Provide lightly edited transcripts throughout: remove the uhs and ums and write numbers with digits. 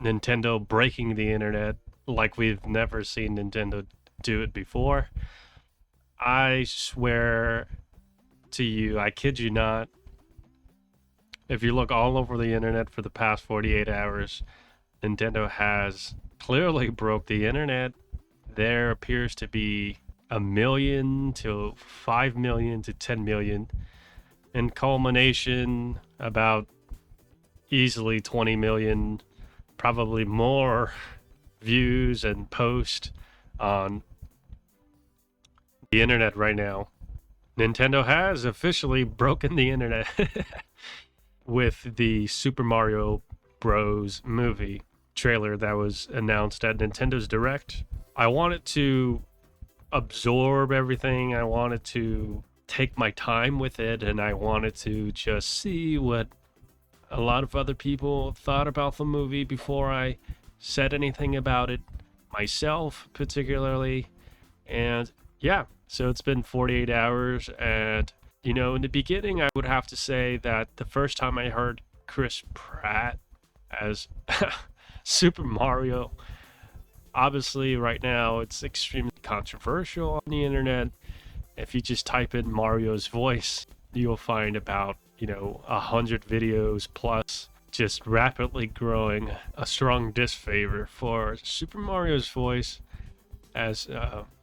Nintendo breaking the internet like we've never seen Nintendo do it before. I swear to you, I kid you not, if you look all over the internet for the past 48 hours, Nintendo has clearly broke the internet. There appears to be 1 million to 5 million to 10 million. In culmination, about easily 20 million, probably more views and posts on the internet right now. Nintendo has officially broken the internet with the Super Mario Bros. Movie trailer that was announced at Nintendo's Direct. I wanted to absorb everything. I wanted to take my time with it, and I wanted to just see what a lot of other people thought about the movie before I said anything about it myself, particularly. And yeah, so it's been 48 hours, and you know, in the beginning, I would have to say that the first time I heard Chris Pratt as Super Mario, obviously right now it's extremely controversial on the internet. If you just type in Mario's voice, you'll find about 100 videos plus, just rapidly growing a strong disfavor for Super Mario's voice as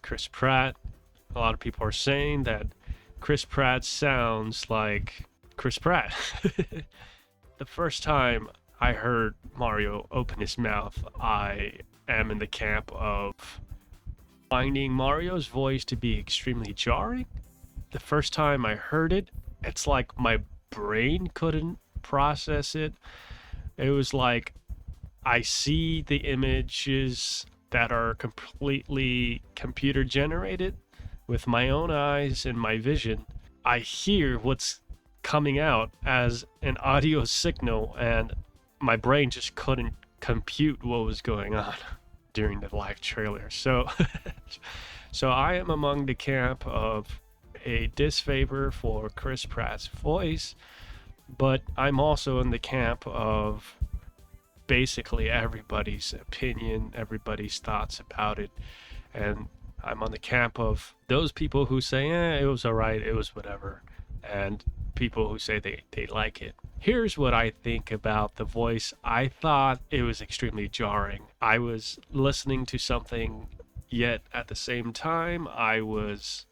Chris Pratt. A lot of people are saying that Chris Pratt sounds like Chris Pratt. The first time I heard Mario open his mouth, I am in the camp of finding Mario's voice to be extremely jarring. The first time I heard it, it's like my brain couldn't process it. It was like I see the images that are completely computer generated with my own eyes and my vision. I hear what's coming out as an audio signal, and my brain just couldn't compute what was going on during the live trailer. So I am among the camp of a disfavor for Chris Pratt's voice, but I'm also in the camp of basically everybody's opinion, everybody's thoughts about it. And I'm on the camp of those people who say, it was all right, it was whatever, and people who say they like it. Here's what I think about the voice. I thought it was extremely jarring. I was listening to something, yet at the same time, I was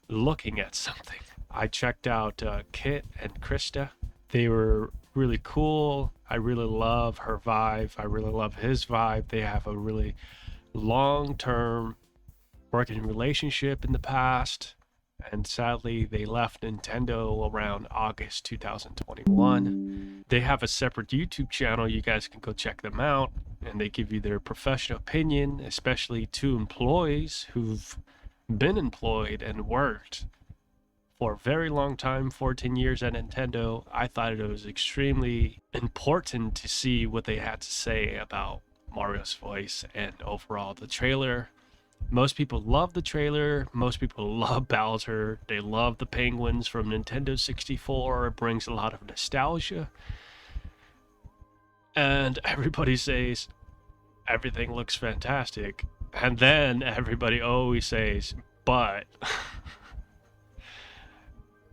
looking at something. I checked out Kit and Krista. They were really cool. I really love her vibe. I really love his vibe. They have a really long-term working relationship in the past, and sadly they left Nintendo around August 2021. They have a separate YouTube channel. You guys can go check them out, and they give you their professional opinion, especially two employees who've been employed and worked for a very long time, 14 years at Nintendo. I thought it was extremely important to see what they had to say about Mario's voice and overall the trailer. Most people love the trailer. Most people love Bowser. They love the penguins from Nintendo 64. It brings a lot of nostalgia. And everybody says everything looks fantastic. And then everybody always says, but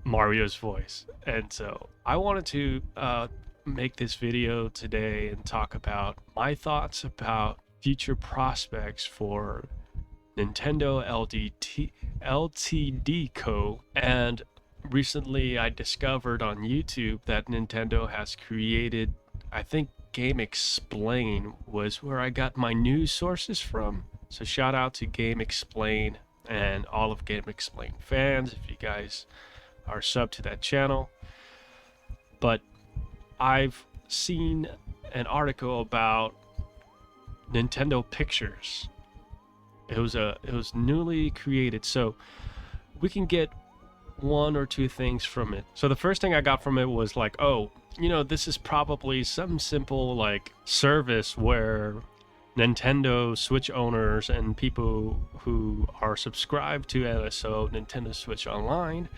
Mario's voice. And so I wanted to make this video today and talk about my thoughts about future prospects for Nintendo Ltd Co. And recently I discovered on YouTube that Nintendo has created, I think Game Explain was where I got my news sources from. So shout out to Game Explain and all of Game Explain fans if you guys are sub to that channel. But I've seen an article about Nintendo Pictures. It was newly created, so we can get one or two things from it. So the first thing I got from it was like, oh, this is probably some simple like service where Nintendo Switch owners and people who are subscribed to NSO, Nintendo Switch Online,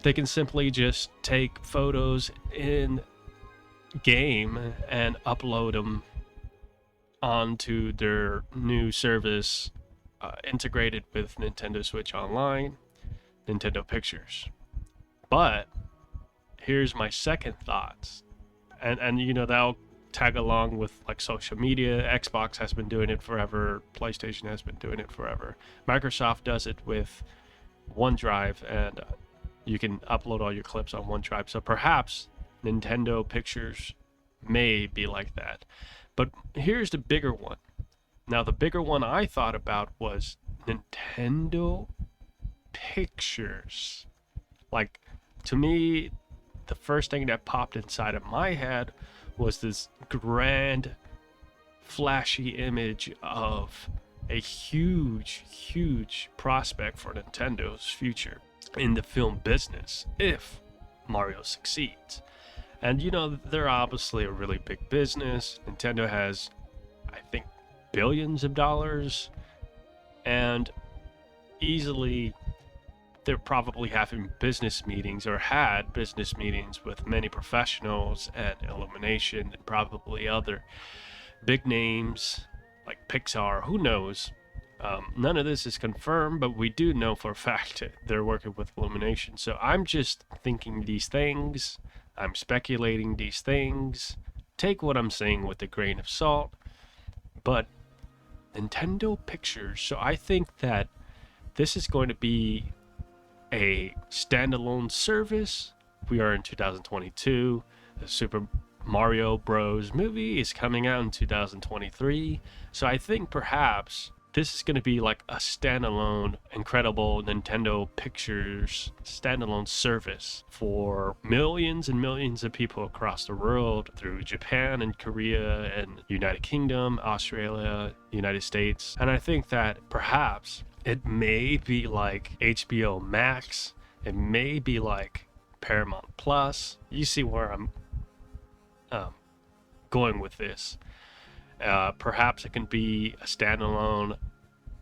they can simply just take photos in game and upload them onto their new service integrated with Nintendo Switch Online, Nintendo Pictures. But here's my second thoughts, and you know, that'll tag along with like social media. Xbox has been doing it forever, PlayStation has been doing it forever, Microsoft does it with OneDrive, and you can upload all your clips on OneDrive. So perhaps Nintendo Pictures may be like that. But here's the bigger one. Now, the bigger one I thought about was Nintendo Pictures. Like, to me, the first thing that popped inside of my head was this grand, flashy image of a huge, huge prospect for Nintendo's future in the film business if Mario succeeds. And you know, they're obviously a really big business. Nintendo has, I think, billions of dollars, and easily they're probably having business meetings or had business meetings with many professionals at Illumination and probably other big names like Pixar, who knows. None of this is confirmed, but we do know for a fact that they're working with Illumination. So I'm just thinking these things, I'm speculating these things. Take what I'm saying with a grain of salt. But Nintendo Pictures, so I think that this is going to be a standalone service. We are in 2022. The Super Mario Bros. Movie is coming out in 2023. So I think perhaps this is going to be like a standalone, incredible Nintendo Pictures standalone service for millions and millions of people across the world through Japan and Korea and United Kingdom, Australia, United States. And I think that perhaps it may be like HBO Max. It may be like Paramount Plus. You see where I'm going with this. Perhaps it can be a standalone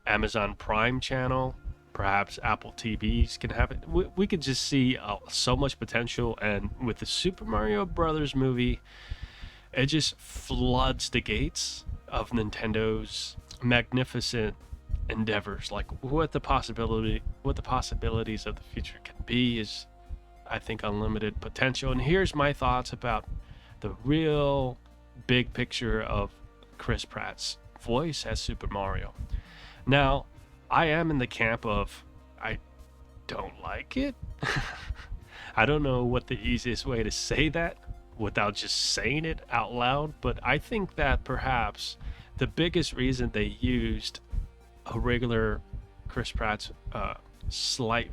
Amazon Prime channel. Perhaps Apple TVs can have it. We could just see so much potential. And with the Super Mario Brothers movie, it just floods the gates of Nintendo's magnificent endeavors. Like what the possibilities of the future can be is, I think, unlimited potential. And here's my thoughts about the real big picture of Chris Pratt's voice as Super Mario. Now, I am in the camp of I don't like it. I don't know what the easiest way to say that without just saying it out loud, but I think that perhaps the biggest reason they used a regular Chris Pratt's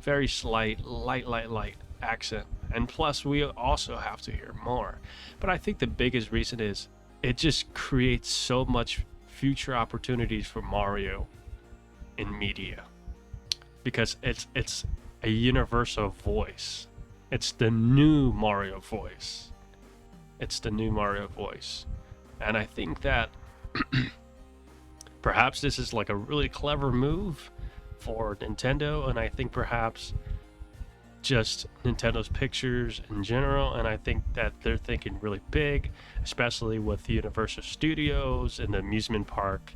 very slight, light accent, and plus we also have to hear more. But I think the biggest reason is it just creates so much future opportunities for Mario in media, because it's a universal voice. It's the new Mario voice. And I think that perhaps this is like a really clever move for Nintendo, and I think perhaps just Nintendo's Pictures in general, and I think that they're thinking really big, especially with Universal Studios and the amusement park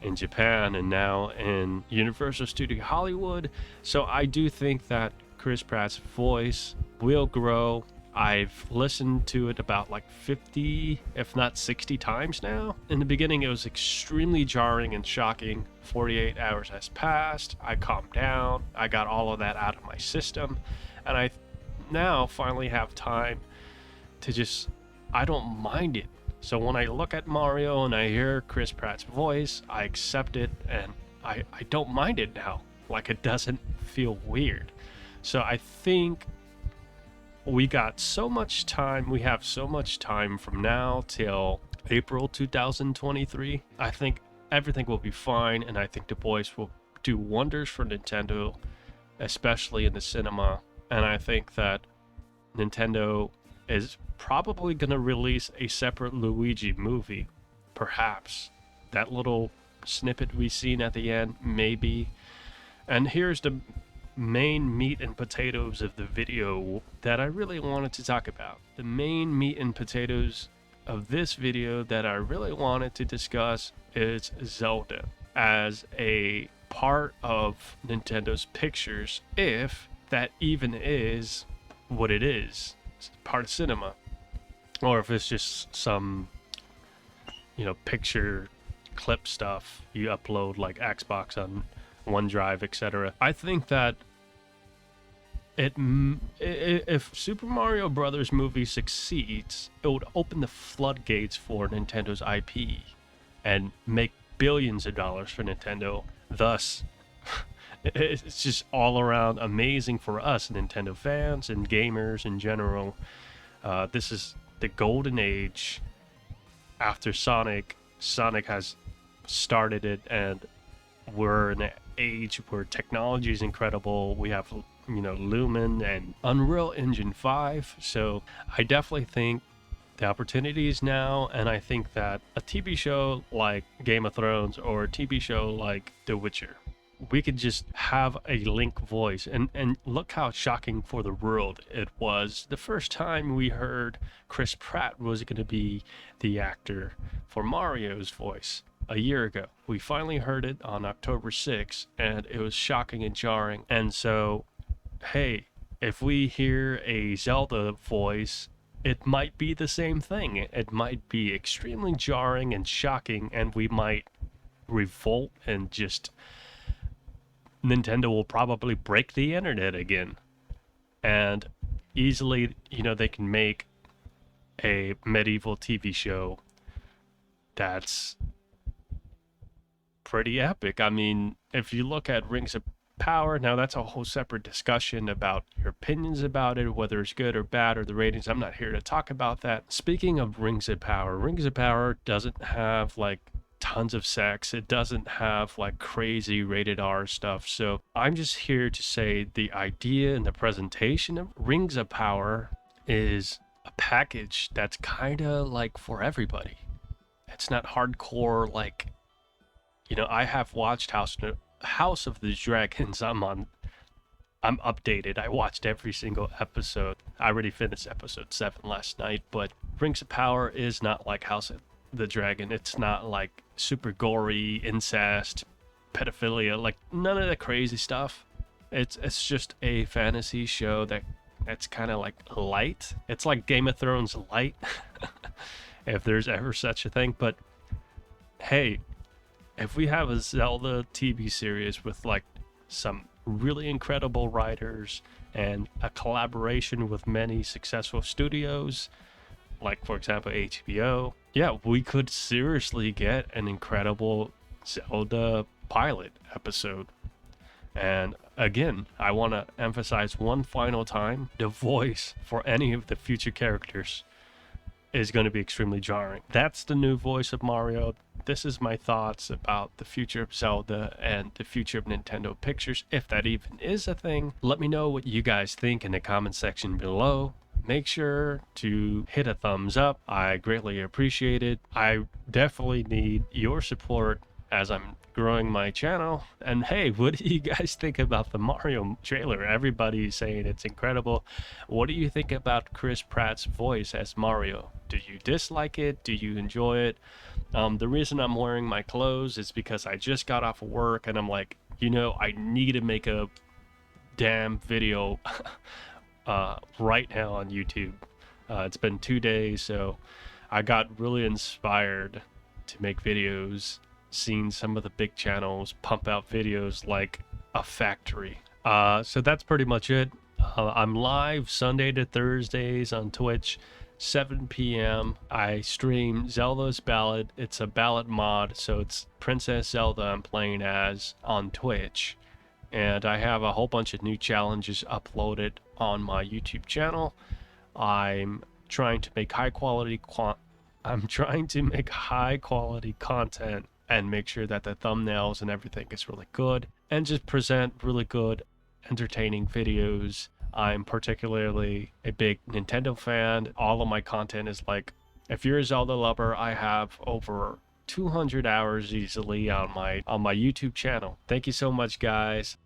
in Japan and now in Universal Studio Hollywood. So I do think that Chris Pratt's voice will grow. I've listened to it about like 50, if not 60 times now. In the beginning, it was extremely jarring and shocking. 48 hours has passed. I calmed down. I got all of that out of my system. And I now finally have time to just, I don't mind it. So when I look at Mario and I hear Chris Pratt's voice, I accept it, and I don't mind it now. Like, it doesn't feel weird. So I think we got so much time. We have so much time from now till April 2023. I think everything will be fine, and I think the voice will do wonders for Nintendo, especially in the cinema. And I think that Nintendo is probably going to release a separate Luigi movie. Perhaps. That little snippet we seen at the end, maybe. And here's the main meat and potatoes of the video that I really wanted to talk about. The main meat and potatoes of this video that I really wanted to discuss is Zelda as a part of Nintendo's pictures, if that even is what it is. It's part of cinema, or if it's just some, picture clip stuff you upload like Xbox on OneDrive, etc. I think that if Super Mario Brothers movie succeeds, it would open the floodgates for Nintendo's IP and make billions of dollars for Nintendo. Thus, it's just all around amazing for us Nintendo fans and gamers in general. This is the golden age after Sonic. Sonic has started it, and we're in an age where technology is incredible. We have Lumen and Unreal Engine 5, so I definitely think the opportunity is now, and I think that a TV show like Game of Thrones or a TV show like The Witcher, we could just have a Link voice, and look how shocking for the world it was the first time we heard Chris Pratt was going to be the actor for Mario's voice. A year ago, we finally heard it on October 6th, and it was shocking and jarring. And so, hey, if we hear a Zelda voice, it might be the same thing. It might be extremely jarring and shocking, and we might revolt, and just Nintendo will probably break the internet again. And easily, they can make a medieval TV show that's pretty epic. I mean, if you look at Rings of Power, now that's a whole separate discussion about your opinions about it, whether it's good or bad, or the ratings. I'm not here to talk about that. Speaking of Rings of Power doesn't have like tons of sex. It doesn't have like crazy rated R stuff. So I'm just here to say the idea and the presentation of Rings of Power is a package that's kind of like for everybody. It's not hardcore like, I have watched House of the Dragons. I'm updated. I watched every single episode. I already finished episode 7 last night, but Rings of Power is not like House of the Dragon. It's not like super gory, incest, pedophilia, like none of the crazy stuff. It's just a fantasy show that's kind of like light. It's like Game of Thrones light, if there's ever such a thing. But hey, if we have a Zelda TV series with like some really incredible writers and a collaboration with many successful studios, like for example HBO, yeah, we could seriously get an incredible Zelda pilot episode. And again, I want to emphasize one final time, the voice for any of the future characters is going to be extremely jarring. That's the new voice of Mario. This is my thoughts about the future of Zelda and the future of Nintendo Pictures, if that even is a thing. Let me know what you guys think in the comment section below. Make sure to hit a thumbs up. I greatly appreciate it. I definitely need your support as I'm growing my channel. And hey, what do you guys think about the Mario trailer? Everybody's saying it's incredible. What do you think about Chris Pratt's voice as Mario? Do you dislike it? Do you enjoy it? The reason I'm wearing my clothes is because I just got off of work, and I'm like, I need to make a damn video right now on YouTube. It's been 2 days, so I got really inspired to make videos, seeing some of the big channels pump out videos like a factory. So that's pretty much it. I'm live Sunday to Thursdays on Twitch, 7 p.m. I stream Zelda's Ballad. It's a ballad mod, so it's Princess Zelda I'm playing as on Twitch. And I have a whole bunch of new challenges uploaded on my YouTube channel. I'm trying to make high quality content and make sure that the thumbnails and everything is really good, and just present really good, entertaining videos. I'm particularly a big Nintendo fan. All of my content is like, if you're a Zelda lover, I have over 200 hours easily on my YouTube channel. Thank you so much, guys.